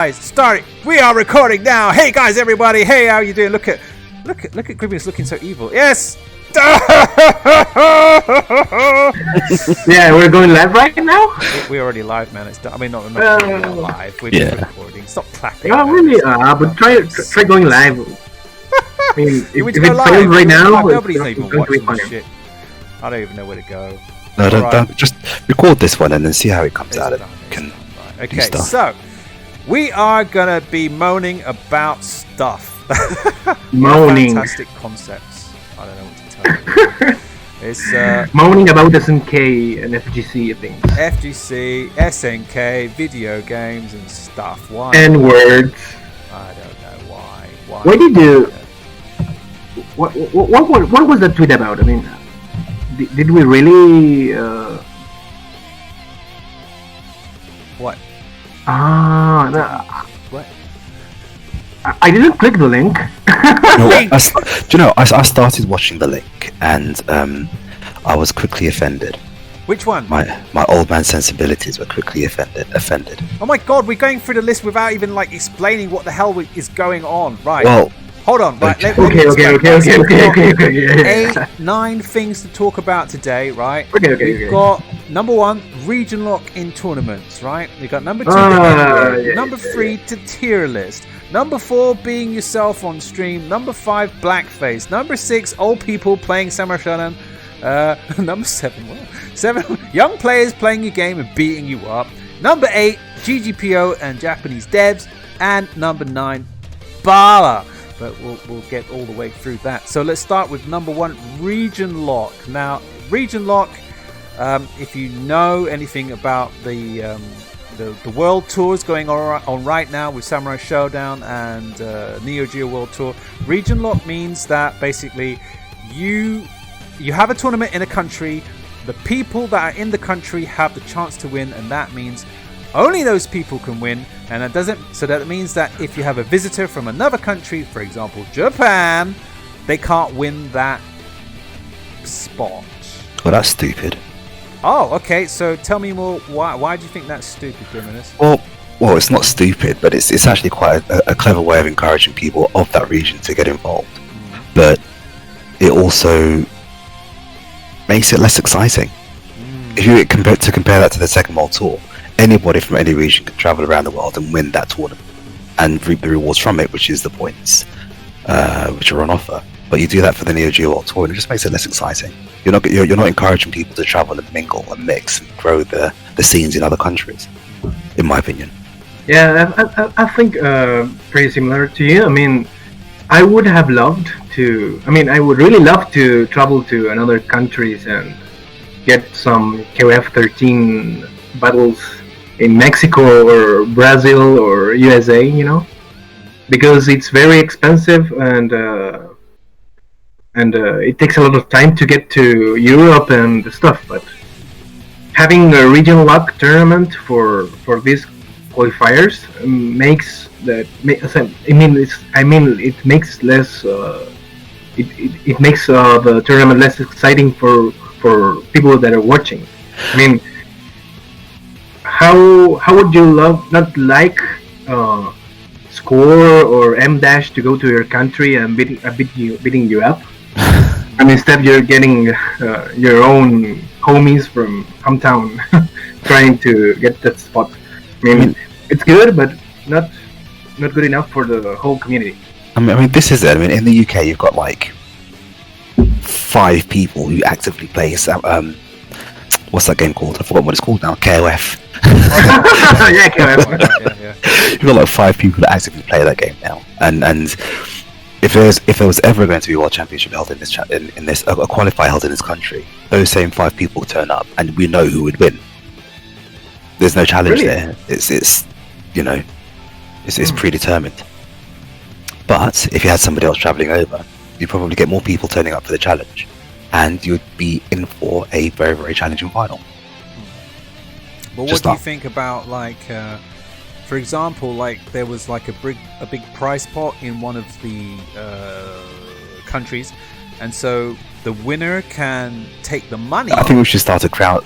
Guys, start. We are recording now. Hey guys, everybody. Hey, how you doing? Look at Grimulus looking so evil. Yes. Yeah, we're going live right now. We're already live, man. It's done. I mean, not live. We're just recording. Stop clapping. Oh, really? But try going live. I mean, if it fails right now, nobody's even watching this shit. I don't even know where to go. No, don't. Just record this one and then see how it comes out. Okay, so we are gonna be moaning about stuff. Moaning. Fantastic concepts. I don't know what to tell you. It's moaning about SNK and FGC things. FGC, SNK, video games and stuff. Why? And words. I don't know why. Why did you? What was that tweet about? I mean, did we really? What? What? I didn't click the link. I started watching the link and I was quickly offended. Which one? My old man sensibilities were quickly offended. Oh my god, we're going through the list without even explaining what the hell is going on. Right. Well, hold on. Right. Okay. 9 things to talk about today. Right. Okay. We've got number 1, region lock in tournaments. Right. We got number 2, number 3 to tier list. Number 4, being yourself on stream. Number 5, blackface. Number 6, old people playing Samurai Shodown. Number 7, young players playing your game and beating you up. Number 8, GGPO and Japanese devs. And number 9, Bala. But we'll get all the way through that. So let's start with number 1, region lock. Now, region lock, if you know anything about the world tours going on right now with Samurai Shodown and Neo Geo World Tour. Region lock means that basically you have a tournament in a country, the people that are in the country have the chance to win, and that means only those people can win. And that means that if you have a visitor from another country, for example Japan, they can't win that spot. Well, that's stupid. Oh, okay. So tell me more. Why do you think that's stupid, Grimulus? Well, it's not stupid, but it's actually quite a clever way of encouraging people of that region to get involved. But it also makes it less exciting. If you compare that to the Second World Tour, anybody from any region can travel around the world and win that tournament and reap the rewards from it, which is the points which are on offer. But you do that for the Neo Geo World Tour, and it just makes it less exciting. You're not encouraging people to travel and mingle and mix and grow the scenes in other countries, in my opinion. Yeah, I think pretty similar to you. I mean, I would really love to travel to another countries and get some KOF 13 battles in Mexico or Brazil or USA, because it's very expensive and it takes a lot of time to get to Europe and stuff. But having a regional lock tournament for these qualifiers makes that. It makes less. It makes the tournament less exciting for people that are watching. I mean, how would you not like Score or M-Dash to go to your country and beating you up? And instead you're getting your own homies from hometown trying to get that spot. I mean, it's good, but not good enough for the whole community. I mean, this is it. I mean, in the UK, you've got 5 people who actively play. What's that game called? I forgot what it's called now. KOF. Yeah, KOF. Yeah. You've got 5 people that actively play that game now, and if there was ever going to be a world championship held in this a qualifier held in this country, those same 5 people would turn up, and we know who would win. There's no challenge there. It's predetermined. But if you had somebody else travelling over, you'd probably get more people turning up for the challenge, and you'd be in for a very, very challenging final. Well, what do you think about for example, there was a big prize pot in one of the countries, and so the winner can take the money. I think we should start a crowd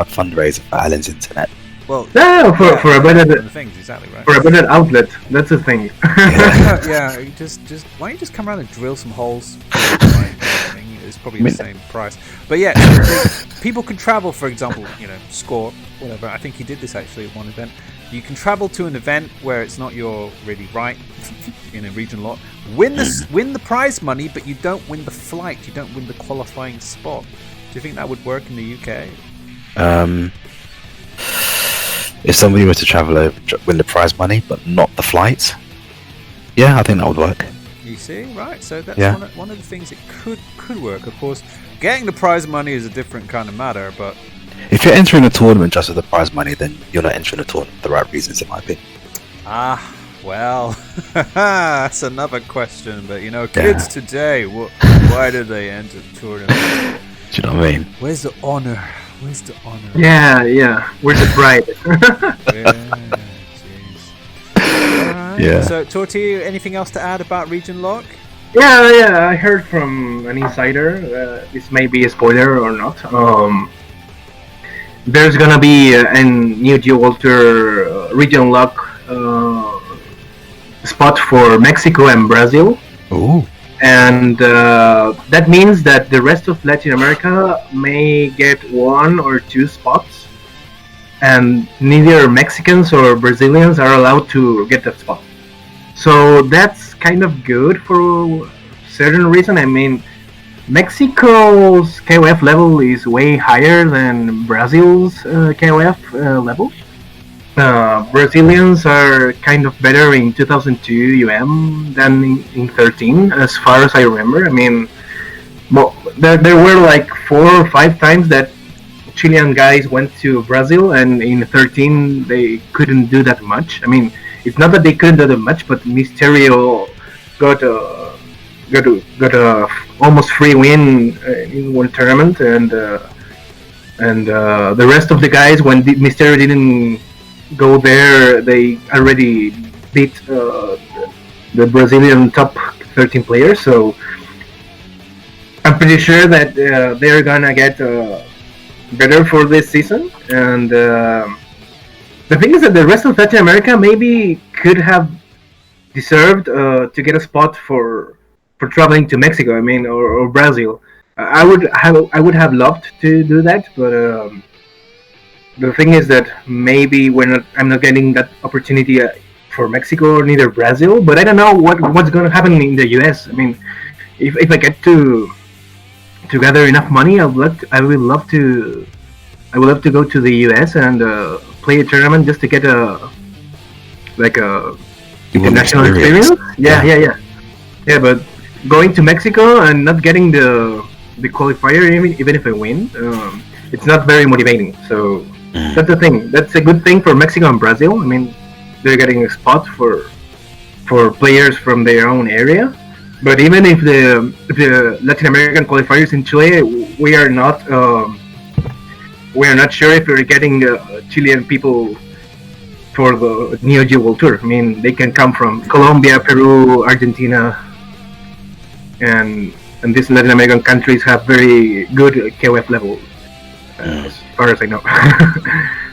fundraiser for Alan's internet. Well, No, for a better the things, exactly right. for a better outlet. That's the thing. Yeah, you just why don't you just come around and drill some holes? It's probably the same price. But yeah, people can travel, for example, score, whatever. I think he did this actually at one event. You can travel to an event where it's not your really right in a region lot. Win the prize money, but you don't win the flight. You don't win the qualifying spot. Do you think that would work in the UK? If somebody were to travel over, win the prize money, but not the flight, yeah, I think that would work. You see, right? So that's Yeah. one of the things that could work. Of course, getting the prize money is a different kind of matter, but If you're entering a tournament just with the prize money, then you're not entering a tournament for the right reasons, in my opinion. well, that's another question. But kids today, why do they enter tournaments? Do you know what I mean? Where's the honor? Where's the honor? Yeah. Where's the pride? Yeah, jeez. Alright. Yeah. So, Tortilla, anything else to add about Region Lock? Yeah. I heard from an insider. This may be a spoiler or not. There's gonna be a Neo Geo Walter Region Lock spot for Mexico and Brazil. Ooh. And that means that the rest of Latin America may get 1 or 2 spots, and neither Mexicans or Brazilians are allowed to get that spot. So that's kind of good for certain reason. I mean, Mexico's KOF level is way higher than Brazil's KOF level. Brazilians are kind of better in 2002 than in 13, as far as I remember. I mean, there were like 4 or 5 times that Chilean guys went to Brazil, and in 13 they couldn't do that much. I mean, it's not that they couldn't do that much, but Mysterio got a almost free win in one tournament, and the rest of the guys, when Mysterio didn't go there, they already beat the Brazilian top 13 players. So I'm pretty sure that they're gonna get better for this season. And the thing is that the rest of Latin America maybe could have deserved to get a spot for traveling to Mexico. I mean, or Brazil. I would have loved to do that, but the thing is that maybe I'm not getting that opportunity for Mexico or neither Brazil. But I don't know what's going to happen in the US. I mean, if I get to gather enough money, I would love to go to the US and play a tournament just to get a international experience. Yeah, but going to Mexico and not getting the qualifier, even if I win, it's not very motivating. So that's the thing. That's a good thing for Mexico and Brazil. I mean, they're getting a spot for players from their own area. But even if the Latin American qualifiers in Chile, we are not sure if we're getting Chilean people for the Neo Geo World Tour. I mean, they can come from Colombia, Peru, Argentina, and these Latin American countries have very good KOF level, as far as I know.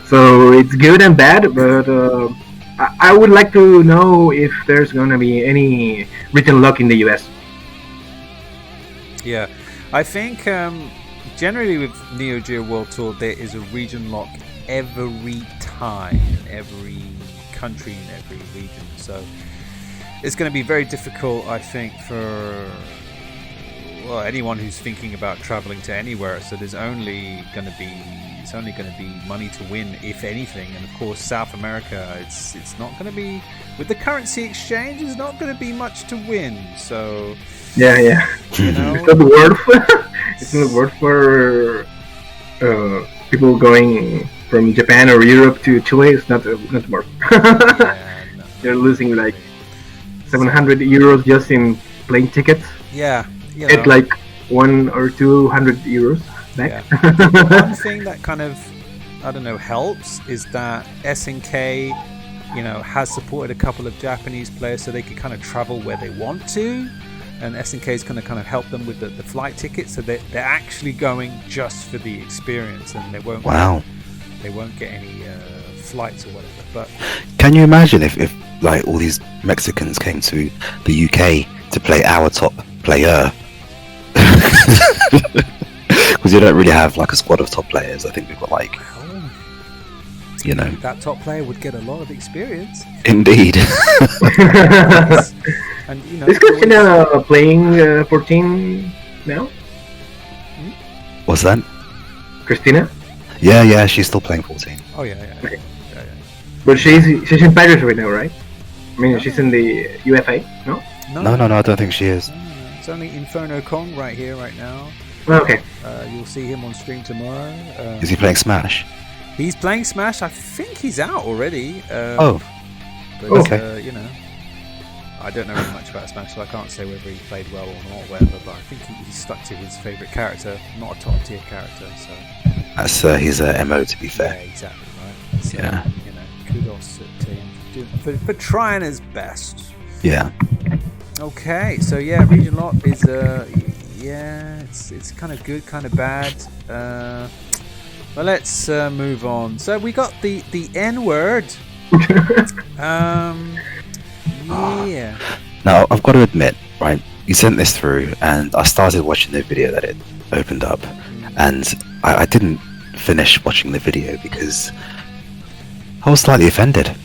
So it's good and bad, but I would like to know if there's gonna be any region lock in the US. Yeah, I think generally with Neo Geo World Tour there is a region lock every time in every country in every region. So it's going to be very difficult, I think, for anyone who's thinking about traveling to anywhere. So there's only going to be money to win, if anything. And of course, South America, it's not going to be, with the currency exchange, it's not going to be much to win. So yeah, you know, it's not worth for people going from Japan or Europe to Chile. It's not worth. yeah, no. They're losing like 700 euros just in plane tickets. Yeah. It's like 100 or 200 euros back. Yeah. One thing that kind of, I don't know, helps is that SNK, has supported a couple of Japanese players so they can kind of travel where they want to, and SNK is going to kind of help them with the flight tickets, so they're actually going just for the experience, and they won't. Wow. They won't get any flights or whatever. But can you imagine if like all these Mexicans came to the UK to play our top player? Because you don't really have like a squad of top players. I think we've got like, you know, that top player would get a lot of experience. Indeed. And you know, is Christina playing 14 now? What's that? Christina? Yeah, she's still playing 14. Oh yeah. Okay. But she's in Paris right now, right? I mean, she's in the UFA, no? No, I don't think she is. It's only Inferno Kong right here, right now. Okay. You'll see him on stream tomorrow. Is he playing Smash? He's playing Smash. I think he's out already. But, okay. You know, I don't know really much about Smash, so I can't say whether he played well or not, or whatever. But I think he stuck to his favourite character, not a top tier character. So that's his MO, to be fair. Yeah, exactly right. So, yeah. You know, kudos to him for trying his best. Yeah. Okay, so yeah, Region Lot is it's kind of good, kind of bad. Well, let's move on. So we got the N word. Yeah. Now I've got to admit, right? You sent this through, and I started watching the video that it opened up, and I didn't finish watching the video because I was slightly offended.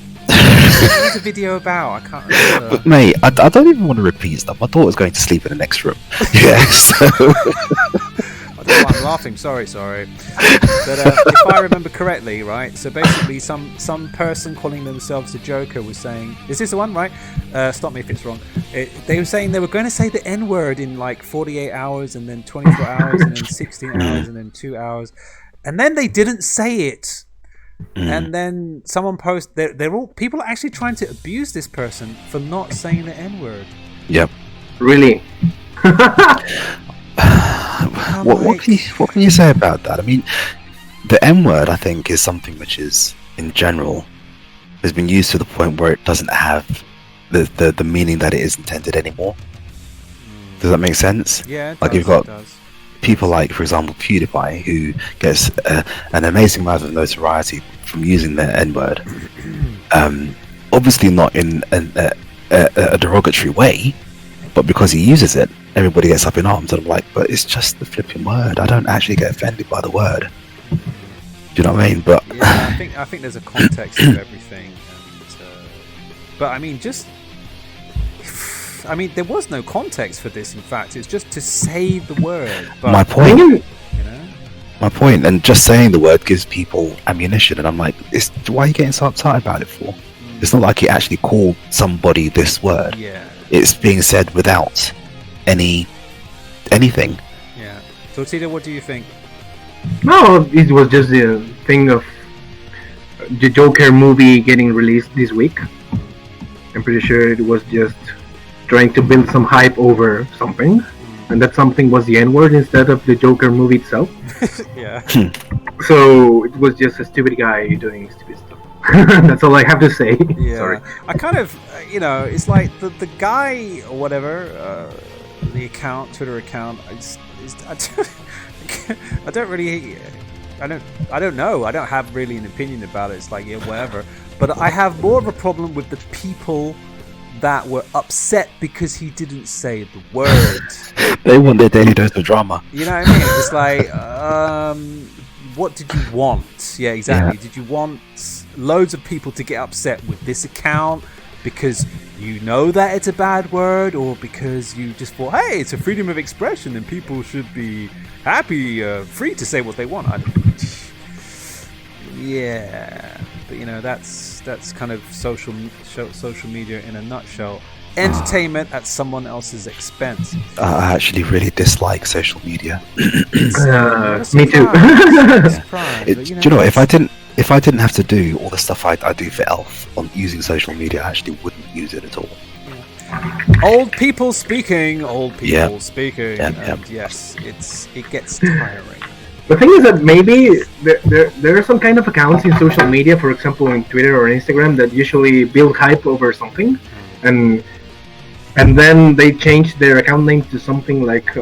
What was the video about? I can't remember. But mate, I don't even want to repeat stuff. My daughter was going to sleep in the next room. Yeah, so I don't know why I'm laughing. Sorry. But if I remember correctly, right? So basically, some person calling themselves the Joker was saying, "Is this the one, right?" Stop me if it's wrong. They were saying they were going to say the N word in like 48 hours, and then 24 hours, and then 16 hours, and then 2 hours, and then they didn't say it. And then someone posted, they're all people are actually trying to abuse this person for not saying the N word. Yep. Really? What can you say about that? I mean, the N word, I think, is something which is, in general, has been used to the point where it doesn't have the meaning that it is intended anymore. Does that make sense? Yeah. Like you've got people like, for example, PewDiePie, who gets an amazing amount of notoriety from using the N word. Obviously not in a derogatory way, but because he uses it, everybody gets up in arms. And I'm like, but it's just the flipping word. I don't actually get offended by the word. Do you know what I mean? But yeah, I think there's a context to everything. But I mean, there was no context for this. In fact, it's just to say the word. But, my point. You know? My point, and just saying the word gives people ammunition, and I'm like, why are you getting so uptight about it for? It's not like he actually called somebody this word. Yeah. It's being said without anything. Yeah. Tortita, what do you think? No, it was just the thing of the Joker movie getting released this week. I'm pretty sure it was just trying to build some hype over something, and that something was the N-word instead of the Joker movie itself. Yeah. So it was just a stupid guy doing stupid stuff. That's all I have to say. Yeah. Sorry. I kind of, it's like the guy or whatever, the account, Twitter account. I don't know. I don't have really an opinion about it. It's like, yeah, whatever. But I have more of a problem with the people that were upset because he didn't say the word. They want their daily dose of drama. You know what I mean? It's like, what did you want? Yeah, exactly. Yeah. Did you want loads of people to get upset with this account because you know that it's a bad word, or because you just thought, hey, it's a freedom of expression and people should be happy, free to say what they want? Yeah, but that's kind of social media in a nutshell. Entertainment at someone else's expense. I actually really dislike social media. Me too. Do you know, if I didn't have to do all the stuff I do for Elf on using social media, I actually wouldn't use it at all. Yeah. Old people speaking. Yep. And yes, it gets tiring. The thing is that maybe there are some kind of accounts in social media, for example in Twitter or Instagram, that usually build hype over something, and then they change their account name to something like,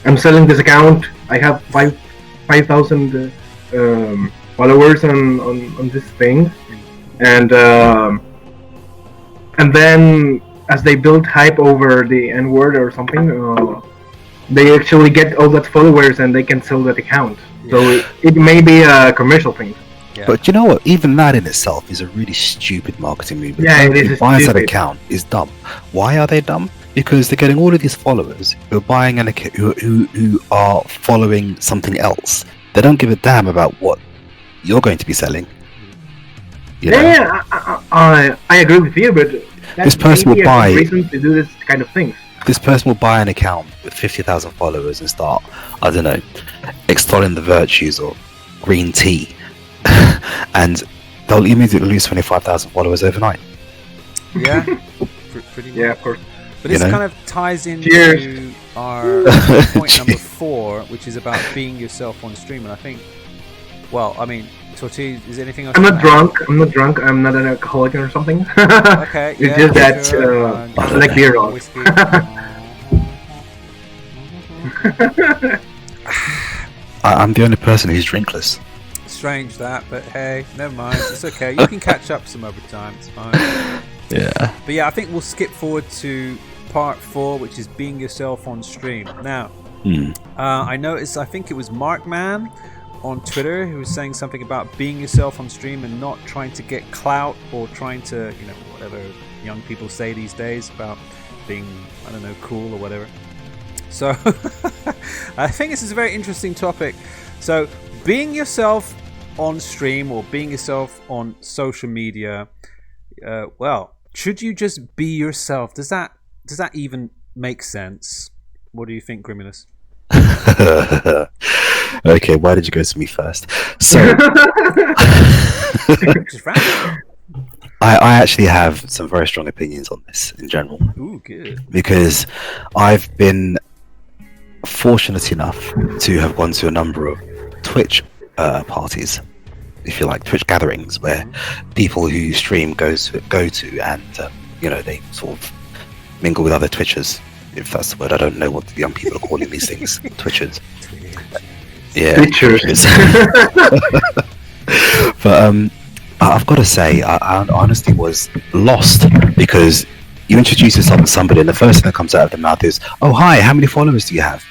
I'm selling this account, I have 5,000 followers on this thing, and then as they build hype over the N word or something, they actually get all that followers and they can sell that account. So it may be a commercial thing. Yeah. But you know what? Even that in itself is a really stupid marketing move. Yeah, it is Who buys that stupid. account is dumb. Why are they dumb? Because they're getting all of these followers who are buying an account, who are following something else. They don't give a damn about what you're going to be selling. You know? Yeah, I agree with you, but This person will buy- reason to do this kind of things. This person will buy an account with 50,000 followers and start, I don't know, extolling the virtues of green tea, and they'll immediately lose 25,000 followers overnight. Yeah, pretty much. Yeah, of course. But this You know? kind of ties into Cheers. our point number 4, which is about being yourself on stream. And I think, well, I mean, Tortilla, is there anything else? I'm you not wanna drunk. I'm not drunk. I'm not an alcoholic or something. add? Okay, It's yeah, just that sure, I like beer a lot. whiskey. I'm the only person who's drinkless. Strange that, but hey, never mind. It's okay. You can catch up some other time. It's fine. Yeah. But yeah, I think we'll skip forward to part 4, which is being yourself on stream. Now, I noticed, I think it was Markman on Twitter who was saying something about being yourself on stream and not trying to get clout or trying to, you know, whatever young people say these days about being, I don't know, cool or whatever. So I think this is a very interesting topic. So being yourself on stream or being yourself on social media, well, should you just be yourself? Does that even make sense? What do you think, Grimulus? Okay, why did you go to me first? So Just random. I actually have some very strong opinions on this in general, Ooh, good. because I've been fortunate enough to have gone to a number of Twitch parties, if you like, Twitch gatherings where people who stream go to and you know, they sort of mingle with other Twitchers, if that's the word. I don't know what the young people are calling these things. Twitchers. Yeah. Twitchers. But I've got to say, I honestly was lost, because you introduce yourself to somebody and the first thing that comes out of their mouth is, "Oh, hi, how many followers do you have?"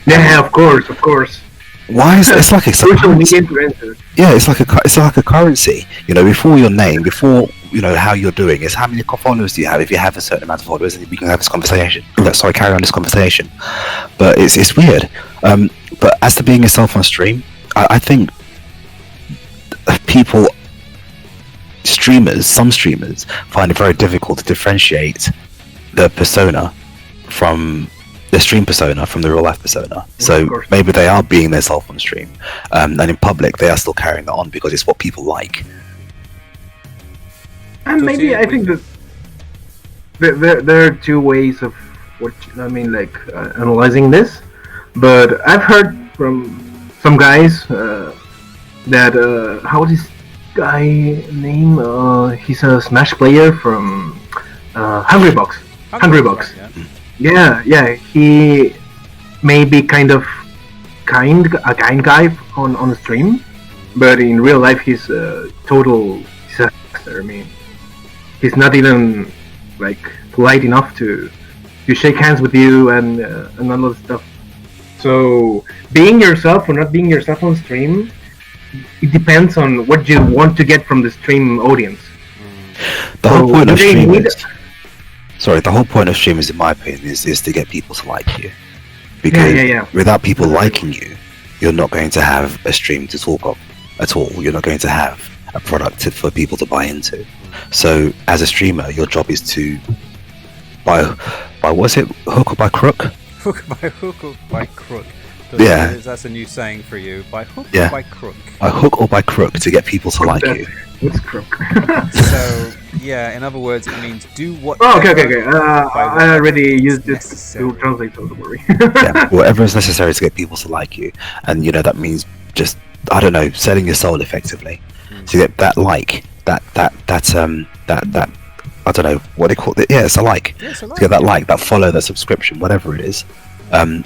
Yeah, of course. Why is it? It's like a Social media influencers. yeah, it's like a currency. You know, before your name, before you know how you're doing, is how many followers do you have? If you have a certain amount of followers, then we can have this conversation. Sorry, carry on this conversation. But it's weird. But as to being yourself on stream, I think some streamers find it very difficult to differentiate the persona from the stream persona from the real life persona. So course. maybe they are being themselves on stream, and in public they are still carrying that on because it's what people like. And maybe I think that there are two ways of analyzing this. But I've heard from some guys that how is this guy name? He's a Smash player from Hungrybox. Hungrybox. Yeah. Yeah, he may be kind of a kind guy on the stream, but in real life he's a total disaster. I mean, he's not even like polite enough to shake hands with you and all of that stuff. So being yourself or not being yourself on stream, it depends on what you want to get from the stream audience. The whole point of they stream need- the whole point of streamers, in my opinion, is to get people to like you. Because Yeah. without people liking you, you're not going to have a stream to talk of at all. You're not going to have a product for people to buy into. So as a streamer, your job is to by what's it, hook or by crook? Hook or by crook. Yeah. That's a new saying for you. By hook Yeah. or by crook. By hook or by crook, to get people to like you. What's crook? So, yeah, in other words, it means do what. Oh, okay. I already used it necessary. to translate, so don't worry. Yeah, whatever is necessary to get people to like you, and you know that means just, I don't know, selling your soul effectively to get that like that I don't know what they call it. Yeah, it's a like. Yeah, it's a like. To get that like, that follow, that subscription, whatever it is. I've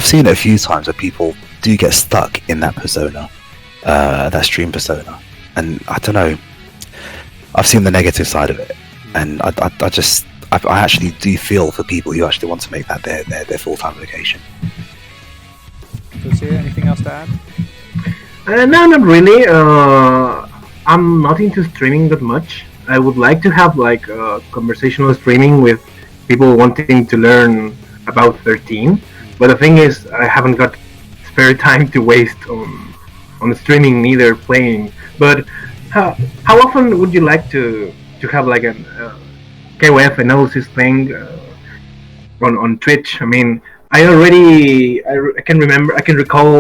seen it a few times where people do get stuck in that persona, that stream persona, and I don't know. I've seen the negative side of it, and I actually do feel for people who actually want to make that their full-time vocation. Tortita, anything else to add? No, not really. I'm not into streaming that much. I would like to have like conversational streaming with people wanting to learn about 13. But the thing is, I haven't got spare time to waste on streaming, neither playing. But how often would you like to have like a KOF analysis thing on Twitch? I mean, I can recall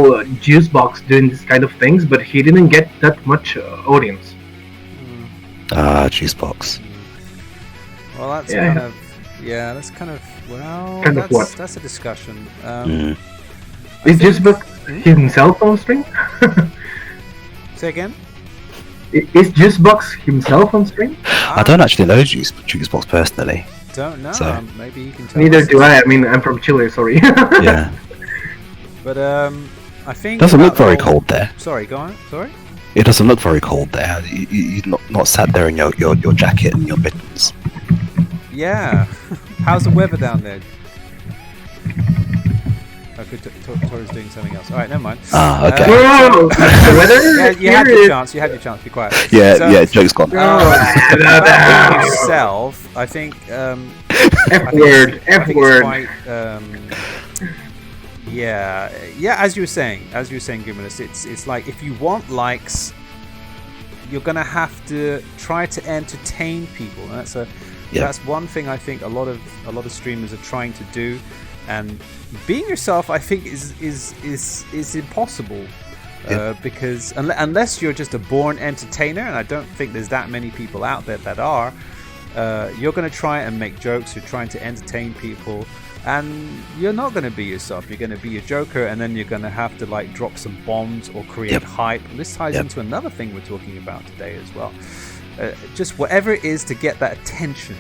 Juicebox doing this kind of things, but he didn't get that much audience. Juicebox. Well, that's kind of well. Kind of what? That's a discussion. Is Juicebox himself on stream? Say again. Is Juicebox himself on stream? I don't actually know Juicebox personally. Don't know. So. Maybe you can tell. Neither do I. I mean, I'm from Chile. Sorry. Yeah. But I think Doesn't look very cold there. Sorry, go on. Sorry. It doesn't look very cold there. You're not sat there in your jacket and your mittens. Yeah. How's the weather down there? Okay, Tori's doing something else. All right, never mind. Okay. Whoa! The weather? Yeah, you had your chance. You had your chance. Be quiet. Yeah, joke's gone. About yourself, I think. F word. Quite, yeah. As you were saying, Grimulus, it's like if you want likes, you're gonna have to try to entertain people. And that's one thing I think a lot of streamers are trying to do. And being yourself, I think, is impossible because unless you're just a born entertainer, and I don't think there's that many people out there that are, you're going to try and make jokes. You're trying to entertain people, and you're not going to be yourself. You're going to be a joker, and then you're going to have to like drop some bombs or create hype. And this ties into another thing we're talking about today as well. Just whatever it is to get that attention,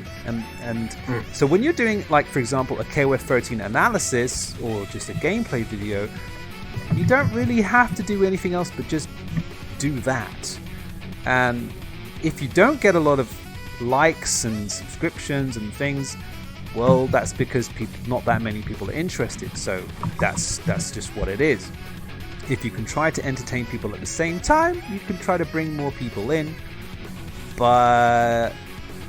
and so when you're doing, like, for example, a KOF 13 analysis or just a gameplay video, you don't really have to do anything else but just do that. And if you don't get a lot of likes and subscriptions and things, well, that's because not that many people are interested. So that's just what it is. If you can try to entertain people at the same time, you can try to bring more people in. But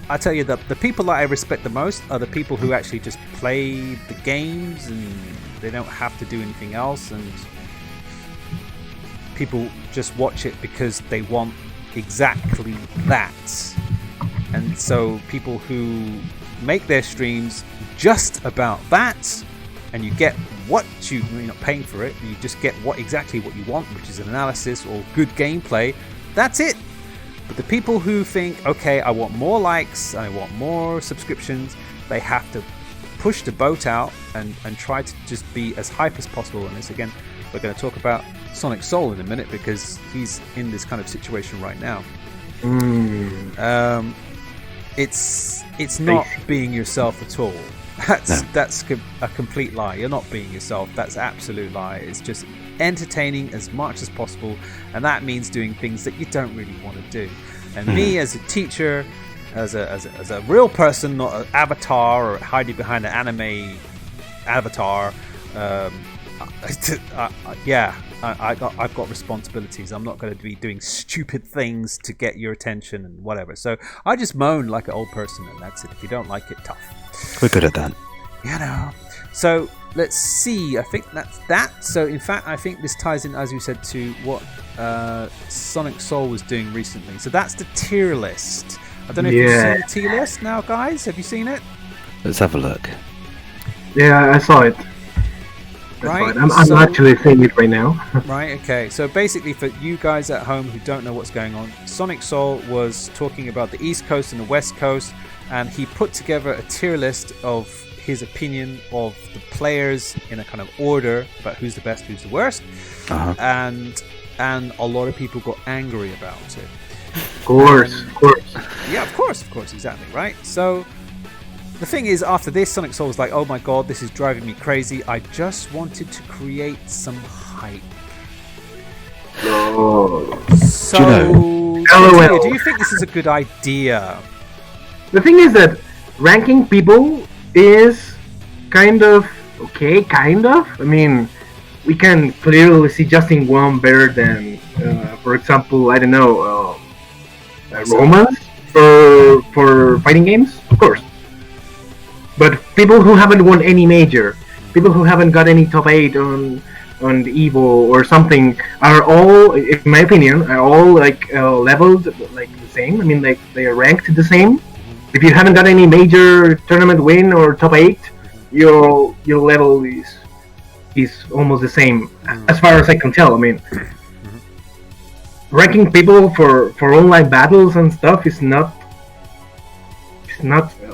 I tell you that the people that I respect the most are the people who actually just play the games and they don't have to do anything else, and people just watch it because they want exactly that. And so people who make their streams just about that, and you get what you're not paying for it, you just get exactly what you want, which is an analysis or good gameplay. That's it. But the people who think, okay, I want more likes, I want more subscriptions, they have to push the boat out and try to just be as hype as possible. And this, again, we're going to talk about Sonic Soul in a minute because he's in this kind of situation right now. It's not being yourself at all. That's a complete lie. You're not being yourself. That's an absolute lie. It's just entertaining as much as possible, and that means doing things that you don't really want to do. And me, as a teacher, as a real person, not an avatar or hiding behind an anime avatar, I've got responsibilities. I'm not going to be doing stupid things to get your attention and whatever. So I just moan like an old person, and that's it. If you don't like it, tough. We're good at that. You know. So let's see. I think that's that. So in fact, I think this ties in, as you said, to what Sonic Soul was doing recently. So that's the tier list. I don't know if you've seen the tier list now, guys. Have you seen it? Let's have a look. Yeah, I saw it. Right. I'm actually seeing it right now. Right, okay. So basically, for you guys at home who don't know what's going on, Sonic Soul was talking about the East Coast and the West Coast, and he put together a tier list of his opinion of the players in a kind of order about who's the best, who's the worst. And a lot of people got angry about it. Of course. Yeah, of course, exactly, right? So the thing is, after this, Sonic Soul was like, oh my god, this is driving me crazy. I just wanted to create some hype. So, LOL. do you think this is a good idea? The thing is that ranking people is kind of okay, kind of. I mean, we can clearly see Justin Wong better than, for example, I don't know, Romans for fighting games, of course. But people who haven't won any major, people who haven't got any top 8 on the Evo or something, are all, in my opinion, are all like leveled like the same. I mean, like they are ranked the same. If you haven't got any major tournament win or top 8, your level is almost the same, as far as I can tell. I mean, ranking people for online battles and stuff is not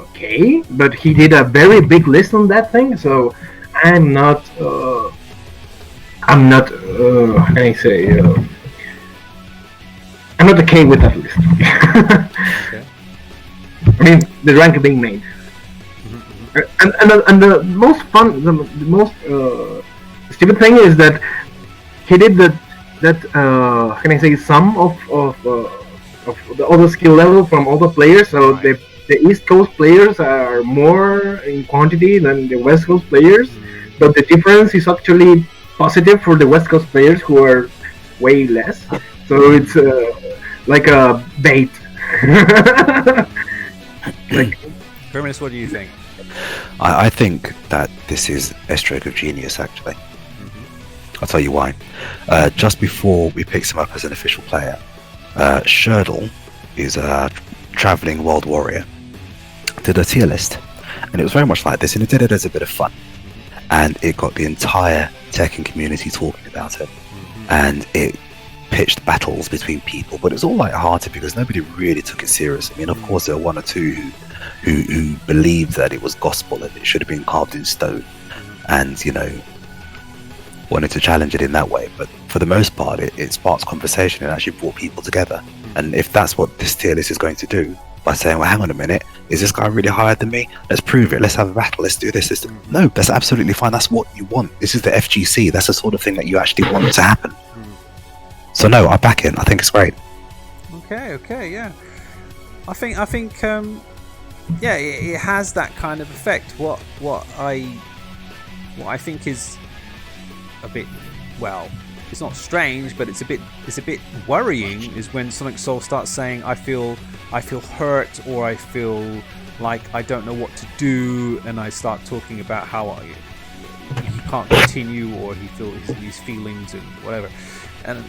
okay, but he did a very big list on that thing, so I'm not how can I say, I'm not okay with that list. Okay. I mean, the rank being made. And the most fun, the most stupid thing is that he did that can I say, sum of all the skill level from all the players. So the East Coast players are more in quantity than the West Coast players, but the difference is actually positive for the West Coast players, who are way less. So it's like a bait. Like, Grimulus, what do you think? I think that this is a stroke of genius, actually. I'll tell you why. Just before we picked him up as an official player, Sherdle is a traveling world warrior, did a tier list, and it was very much like this, and it did it as a bit of fun, and it got the entire Tekken community talking about it, and it pitched battles between people, but it was all light-hearted because nobody really took it serious. I mean, of course, there were one or two who believed that it was gospel and it should have been carved in stone, and, you know, wanted to challenge it in that way. But for the most part, it sparked conversation and actually brought people together. And if that's what this tier list is going to do, by saying, well, hang on a minute, is this guy really higher than me? Let's prove it. Let's have a battle. Let's do this. No, that's absolutely fine. That's what you want. This is the FGC. That's the sort of thing that you actually want to happen. So no, I back it. I think it's great. Okay, yeah. I think, yeah, it has that kind of effect. What I think is a bit, well, it's not strange, but it's a bit worrying, is when Sonic Soul starts saying, I feel hurt, or I feel like I don't know what to do, and I start talking about how he can't continue, or he feels these feelings and whatever. And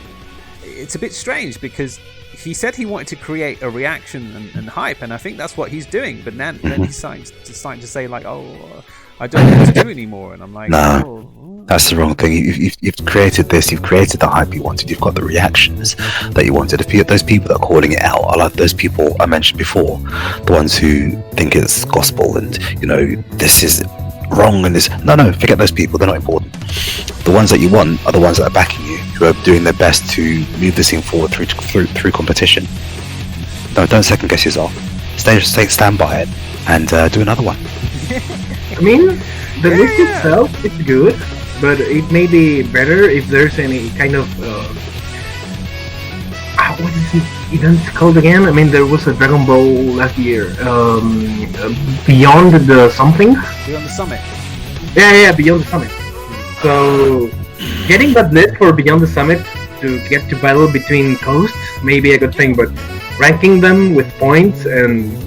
it's a bit strange because he said he wanted to create a reaction and hype, and I think that's what he's doing. But then he's starting to say, like, oh, I don't know what to do anymore, and I'm like, no. Oh. That's the wrong thing. You've created this. You've created the hype you wanted. You've got the reactions that you wanted. If those people that are calling it out are like those people I mentioned before, the ones who think it's gospel and, you know, this is wrong and this. No, forget those people. They're not important. The ones that you want are the ones that are backing you, who are doing their best to move this thing forward through competition. No, don't second guess yourself. Stand by it and do another one. I mean, the list itself is good, but it may be better if there's any kind of what is this event called again? I mean, there was a Dragon Ball last year, Beyond the something. Beyond the Summit. Yeah, Beyond the Summit. So getting that list for Beyond the Summit to get to battle between coasts may be a good thing, but ranking them with points and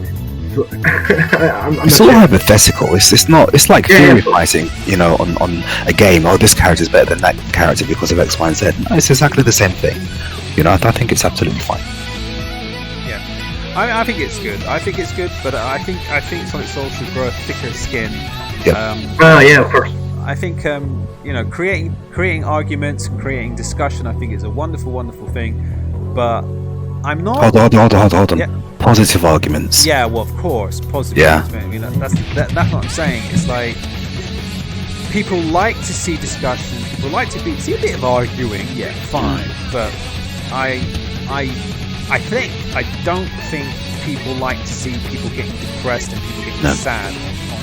it's all hypothetical. It's not. It's like theorizing, you know, on a game. Oh, this character is better than that character because of X, Y, and Z. No, it's exactly the same thing. You know, I think it's absolutely fine. Yeah, I think it's good. But I think Sonic Soul should grow a thicker skin. Yeah, of course. I think you know, creating arguments, creating discussion, I think is a wonderful, wonderful thing. But I'm not. Hold on. Yeah. Positive arguments. Yeah, well, of course, positive arguments. You know, that's what I'm saying. It's like people like to see discussion. People like to see a bit of arguing. Yeah, fine. But I don't think people like to see people getting depressed and people getting sad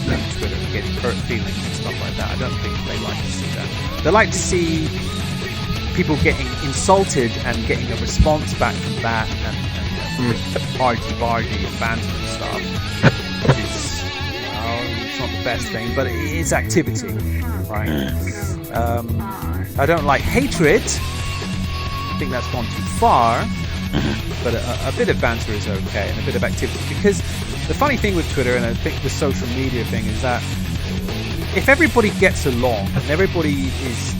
on Twitter and getting hurt feelings and stuff like that. I don't think they like to see that. They like to see people getting insulted and getting a response back from that, and argy-bargy and banter and stuff, which is, it's not the best thing, but it is activity, right? I don't like hatred. I think that's gone too far, but a bit of banter is okay, and a bit of activity, because the funny thing with Twitter, and I think the social media thing, is that if everybody gets along and everybody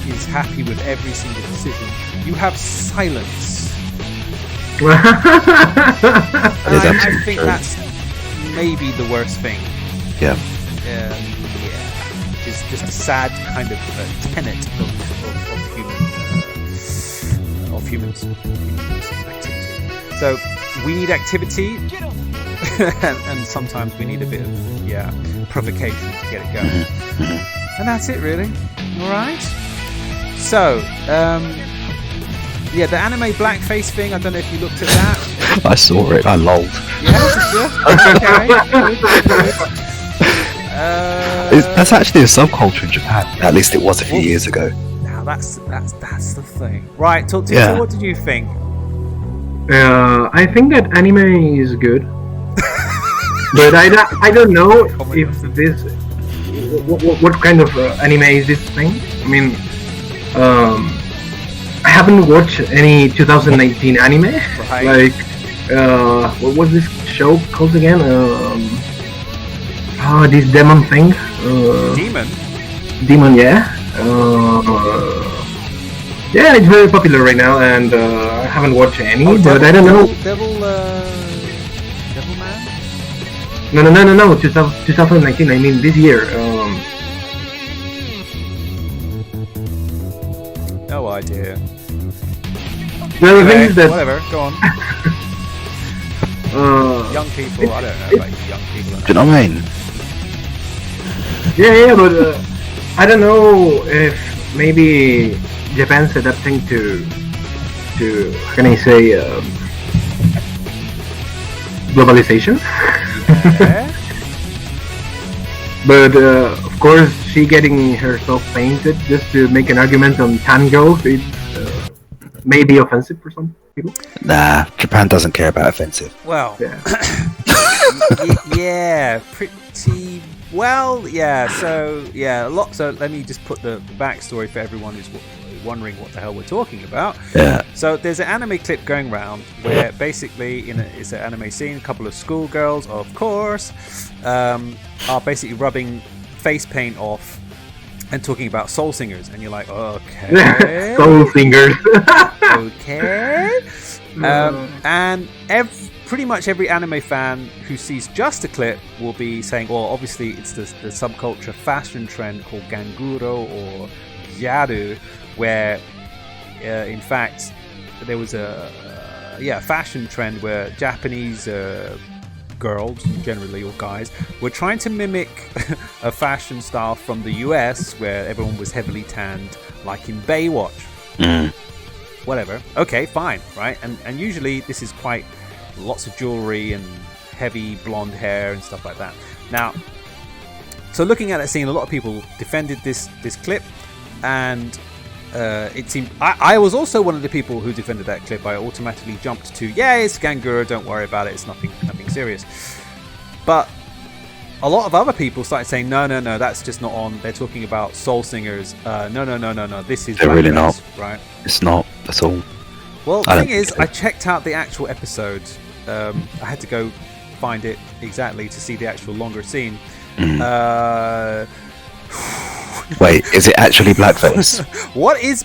is happy with every single decision, you have silence. I think that's maybe the worst thing. Yeah. Which is just a sad kind of tenet of humans activity. So we need activity, and sometimes we need a bit of provocation to get it going. And that's it, really. All right. So the anime blackface thing, I don't know if you looked at that. I saw it. I lolled. That's actually a subculture in Japan. At least it was a few years ago. Now that's the thing. Right, Tortita, what did you think? I think that anime is good, but I don't know if this what kind of anime is this thing. I mean, I haven't watched any 2019 anime. Right. Like, what was this show called again? This demon thing. Demon, yeah. Yeah, it's very popular right now, and I haven't watched any, but I don't know. Devil Man? No. 2019. I mean this year. No idea. Well, the thing is that whatever. Go on. Young people. I don't know about young people. Do you know what I mean? Yeah, but I don't know if maybe Japan's adapting to how can I say, globalization. Yeah. But of course, she getting herself painted just to make an argument on tango, it may be offensive for some people. Nah, Japan doesn't care about offensive. Well, yeah, pretty well, yeah. So a lot. So let me just put the backstory for everyone who's wondering what the hell we're talking about. Yeah. So there's an anime clip going around where basically it's an anime scene. A couple of schoolgirls, of course, are basically rubbing face paint off and talking about soul singers, and you're like, okay, soul singers. Okay. And pretty much every anime fan who sees just a clip will be saying, well, obviously it's the subculture fashion trend called ganguro or yaru, where in fact there was a fashion trend where Japanese girls generally, or guys, were trying to mimic a fashion style from the US where everyone was heavily tanned, like in Baywatch. Whatever. Okay, fine, right? And usually this is quite lots of jewelry and heavy blonde hair and stuff like that. Now, so looking at that scene, a lot of people defended this clip, and it seemed I was also one of the people who defended that clip. I automatically jumped to, it's ganguro, don't worry about it, it's nothing serious. But a lot of other people started saying, no, that's just not on. They're talking about soul singers. No, this is... They're really not. Right? It's not at all. Well, the thing is, I checked out the actual episode. I had to go find it exactly to see the actual longer scene. Wait, is it actually blackface?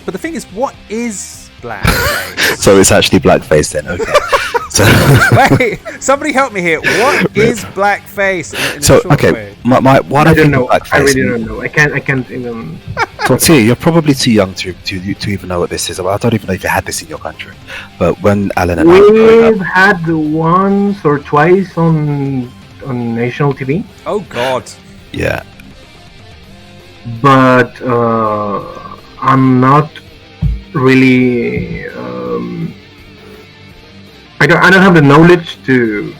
But the thing is, what is blackface? So it's actually blackface then, okay. So wait, somebody help me here. What is blackface? I don't know. I really don't know. I can't even. Tortilla, you're probably too young to even know what this is. I don't even know if you had this in your country. But when Alan and we've had once or twice on national TV. Oh God. Yeah. But I'm not really. I don't have the knowledge to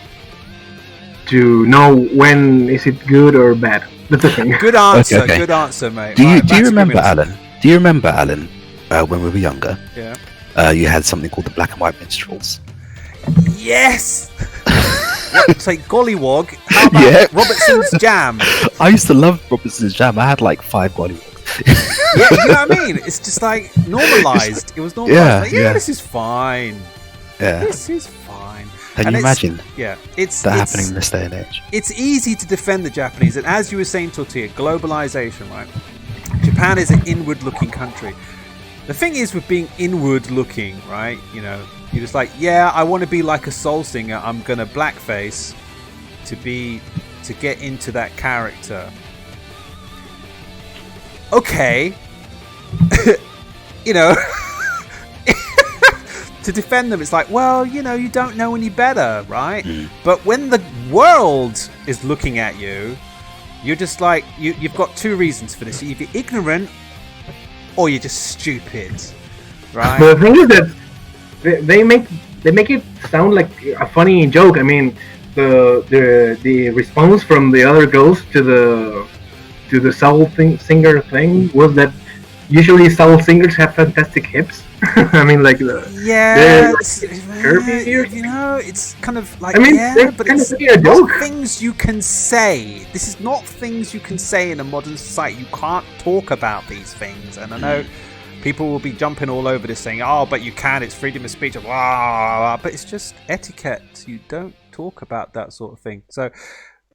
know when is it good or bad. That's the thing. Good answer. Okay. Good answer, mate. Do you remember Alan? Do you remember Alan when we were younger, you had something called the black and white minstrels. Yes. It's like Gollywog. How about Robertson's Jam? I used to love Robertson's Jam. I had like 5 Gollywogs. Yeah, you know what I mean? It's just like normalized. It was normalized. This is fine. Yeah. This is fine. Can you imagine it's happening in this day and age? It's easy to defend the Japanese. And as you were saying, Tortilla, globalization, right? Japan is an inward-looking country. The thing is with being inward-looking, right? You know, you're just like, I want to be like a soul singer. I'm going to blackface to get into that character. Okay. You know, to defend them, it's like, well, you know, you don't know any better, right? But when the world is looking at you, you're just like, you've got 2 reasons for this. You're either ignorant or you're just stupid, right? But the thing is that they make it sound like a funny joke. I mean, the response from the other girls to the soul singer thing was that usually soul singers have fantastic hips. I mean, like they're curvy, you know, it's kind of like, I mean, but kind it's of a joke. not things you can say. This is not things you can say in a modern society. You can't talk about these things, and I know people will be jumping all over this saying, "Oh, but you can. It's freedom of speech." Blah, blah, blah. But it's just etiquette. You don't talk about that sort of thing. So.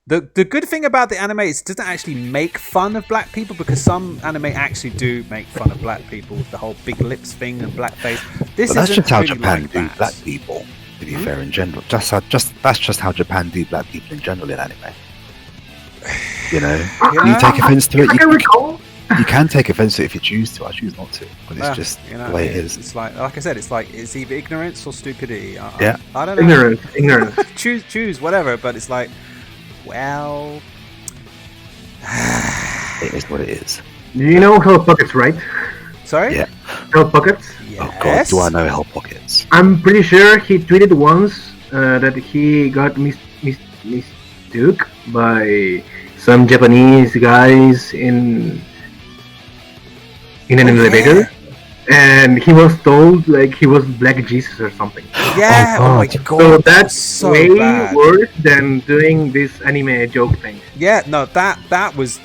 The good thing about the anime is it doesn't actually make fun of black people, because some anime actually do make fun of black people with the whole big lips thing and blackface. But that's just how Japan do black people, to be fair, in general. That's just how Japan do black people in general in anime. You know, you take offense to it. You can take offense to it if you choose to. I choose not to, but it's just the way it is. It's like I said, it's either ignorance or stupidity. Yeah, I don't know. Ignorance. choose whatever, but it's like. Well, it is what it is. Do you know Hell Pockets, right? Sorry? Yeah. Hell Pockets? Yes. Oh god, do I know Hell Pockets? I'm pretty sure he tweeted once that he got mistook by some Japanese guys in an elevator. And he was told like he was Black Jesus or something. Yeah, oh my god. So that's so way bad. worse than doing this anime joke thing. Yeah, no, that was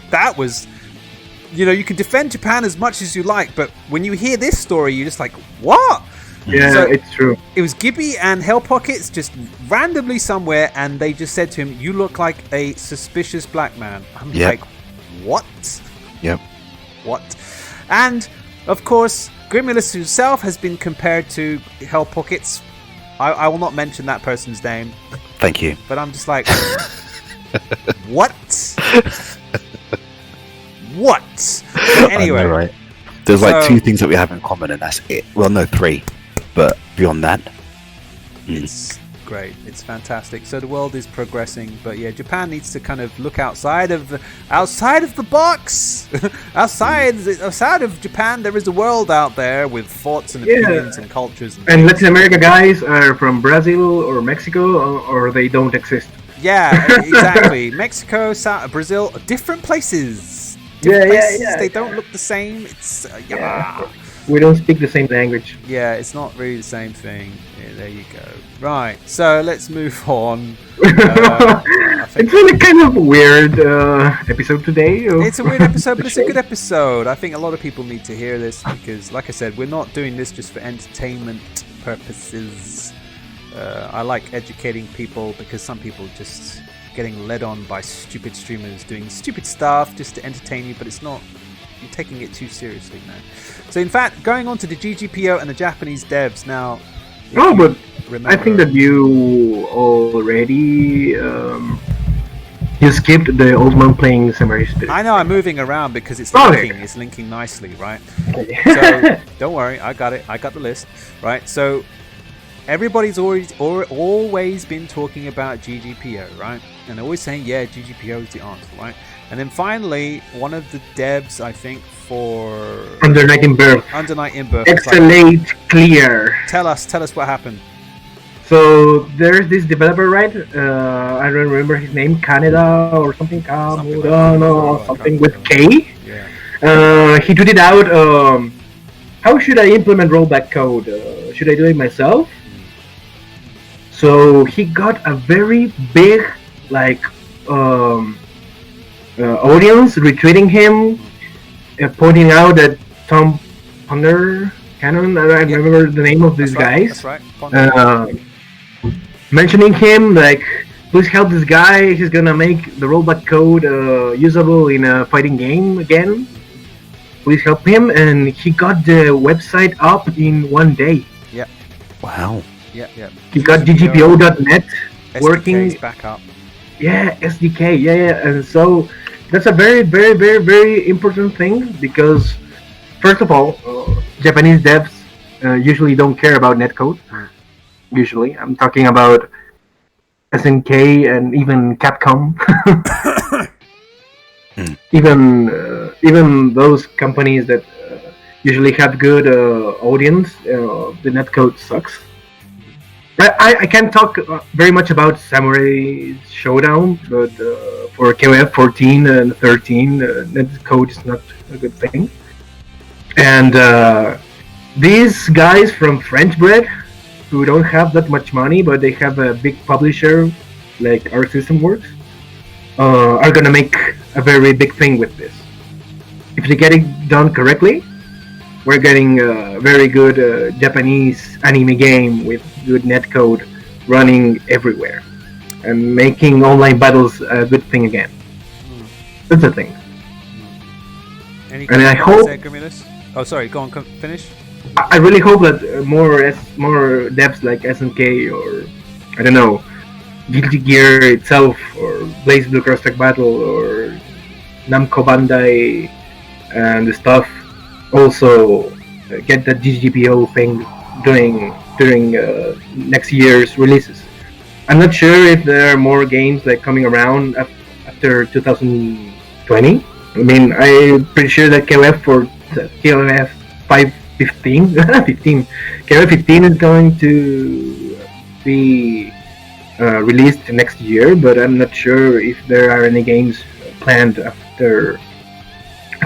you know, you can defend Japan as much as you like, but when you hear this story, you're just like, what? Yeah, so it's true. It was Gibby and Hell Pockets just randomly somewhere, and they just said to him, "You look like a suspicious black man." I'm like, what? Yep. What? And of course, Grimulus himself has been compared to Hell Pockets. I will not mention that person's name. Thank you. But I'm just like, what? What? But anyway, I know, right? There's like 2 things that we have in common, and that's it. Well, no, 3, but beyond that, it's great. It's fantastic. So the world is progressing, but yeah, Japan needs to kind of look outside of the box. outside of Japan, there is a world out there with thoughts and opinions and cultures. And Latin America guys are from Brazil or Mexico, or they don't exist. Yeah, exactly. Mexico, Brazil, different places. Yeah. They don't look the same. It's we don't speak the same language. Yeah, it's not really the same thing. Yeah, there you go. Right, so let's move on. It's really kind of weird episode today. It's a weird episode, but it's a good episode. I think a lot of people need to hear this because, like I said, we're not doing this just for entertainment purposes. I like educating people because some people just getting led on by stupid streamers doing stupid stuff just to entertain you, but it's not. You're taking it too seriously, man. So, in fact, going on to the GGPO and the Japanese devs now. Oh, but I think that you already you skipped the old man playing Samurai Spirit. I know, I'm moving around because it's linking. It's linking nicely, right? So don't worry, I got it. I got the list, right? So everybody's always been talking about GGPO, right? And they're always saying, yeah, GGPO is the answer, right? And then finally, one of the devs, I think, for Under Night in Birth. Excellent, clear. Tell us what happened. So there's this developer, right? I don't remember his name, Kaneda or something. Something with K. Yeah. He tweeted out how should I implement rollback code? Should I do it myself? So he got a very big audience retweeting him, pointing out that Tom Cannon, I don't remember the name of these guys. That's right. Mentioning him like, please help this guy. He's gonna make the rollback code usable in a fighting game again. Please help him, and he got the website up in one day. Yeah. Wow. Yeah. He got ggpo.net working. SDK's back up. Yeah, SDK. Yeah. And so that's a very, very, very, very important thing because, first of all, Japanese devs usually don't care about netcode. Usually, I'm talking about SNK and even Capcom. Even those companies that usually have good audience, the netcode sucks. I can't talk very much about Samurai Showdown, but for KOF 14 and 13, netcode is not a good thing. And these guys from French Bread, who don't have that much money, but they have a big publisher like Arc System Works, are gonna make a very big thing with this. If they get it done correctly, we're getting a very good Japanese anime game with good netcode running everywhere and making online battles a good thing again. That's the thing. Any And I hope. Grimulus? Oh, sorry. Go on. Finish. I really hope that more devs like SNK or I don't know, Guilty Gear itself or Blaze Blue Cross Tag Battle or Namco Bandai and stuff also get that GGPO thing during next year's releases. I'm not sure if there are more games like coming around after 2020. I mean, I'm pretty sure that KOF 15 KOF 15 is going to be released next year, but I'm not sure if there are any games planned after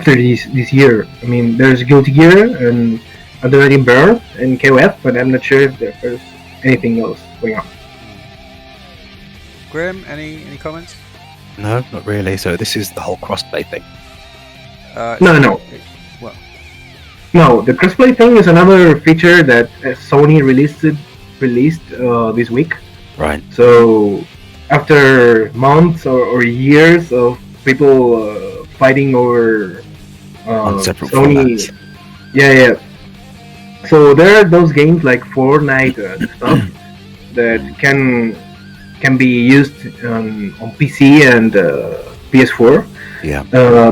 this year. I mean, there's Guilty Gear and Adrenaline Burn and KOF, but I'm not sure if there's anything else going on. Grim, any comments? No, not really. So this is the whole crossplay thing. No. Well, no, the crossplay thing is another feature that Sony released this week. Right. So after months or years of people fighting over On separate Sony, formats. yeah. So there are those games like Fortnite and stuff that can be used on PC and PS4. Yeah.